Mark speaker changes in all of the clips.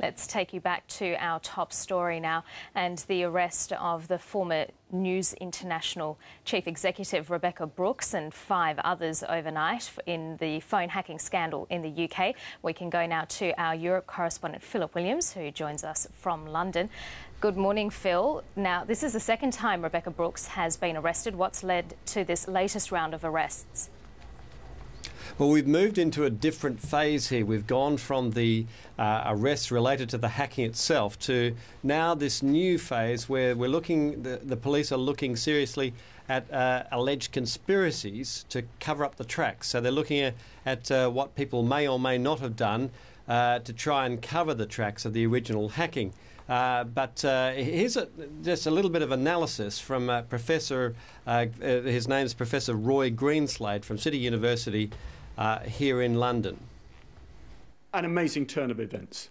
Speaker 1: Let's take you back to our top story now and the arrest of the former News International Chief Executive Rebekah Brooks and 5 others overnight in the phone hacking scandal in the UK. We can go now to our Europe correspondent Philip Williams, who joins us from London. Good morning, Phil. Now, this is the second time Rebekah Brooks has been arrested. What's led to this latest round of arrests?
Speaker 2: Well, we've moved into a different phase here. We've gone from the arrests related to the hacking itself to now this new phase where we're looking, the police are looking seriously at alleged conspiracies to cover up the tracks. So they're looking at what people may or may not have done to try and cover the tracks of the original hacking. But here's just a little bit of analysis from Professor, his name's Professor Roy Greenslade from City University here in London.
Speaker 3: An amazing turn of events.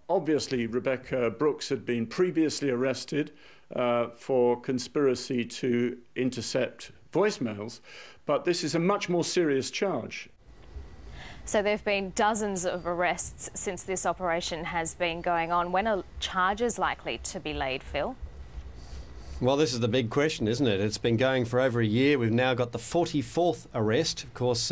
Speaker 3: Obviously, Rebekah Brooks had been previously arrested for conspiracy to intercept voicemails, but this is a much more serious charge.
Speaker 1: So there have been dozens of arrests since this operation has been going on. When are charges likely to be laid, Phil?
Speaker 2: Well, this is the big question, isn't it? It's been going for over a year. We've now got the 44th arrest. Of course,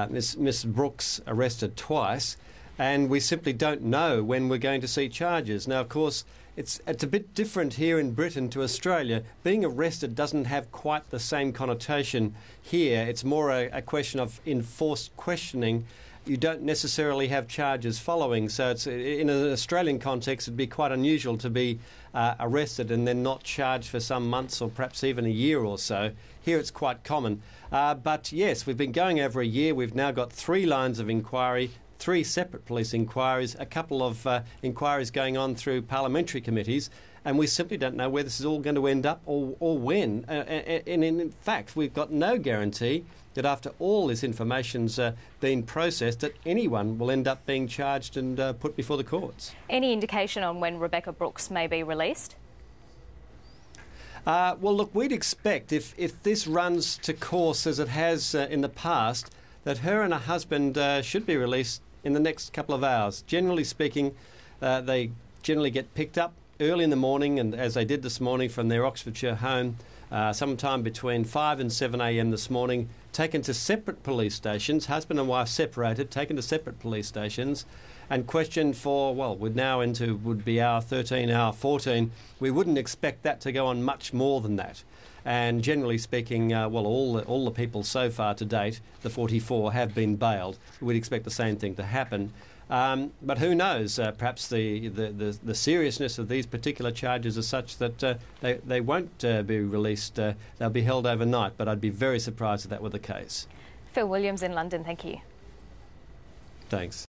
Speaker 2: Miss Brooks arrested twice, and we simply don't know when we're going to see charges. Now, of course, it's a bit different here in Britain to Australia. Being arrested doesn't have quite the same connotation here. It's more a question of enforced questioning. You don't necessarily have charges following. So it's, in an Australian context, it'd be quite unusual to be arrested and then not charged for some months or perhaps even a year or so. Here it's quite common. But yes, we've been going over a year. We've now got 3 lines of inquiry, 3 separate police inquiries, a couple of inquiries going on through parliamentary committees, and we simply don't know where this is all going to end up or when. And in fact, we've got no guarantee that after all this information's been processed, that anyone will end up being charged and put before the courts.
Speaker 1: Any indication on when Rebekah Brooks may be released?
Speaker 2: Well, look, we'd expect if this runs to course as it has in the past, that her and her husband should be released in the next couple of hours. Generally speaking, they generally get picked up early in the morning, and as they did this morning from their Oxfordshire home, sometime between 5 and 7 a.m. this morning, taken to separate police stations, husband and wife separated, taken to separate police stations, and questioned for, well, we're now into, would be hour 13, hour 14. We wouldn't expect that to go on much more than that. And generally speaking, well, all the people so far to date, the 44, have been bailed. We'd expect the same thing to happen. But who knows? Perhaps the seriousness of these particular charges is such that they won't be released. They'll be held overnight. But I'd be very surprised if that were the case.
Speaker 1: Phil Williams in London, thank you.
Speaker 2: Thanks.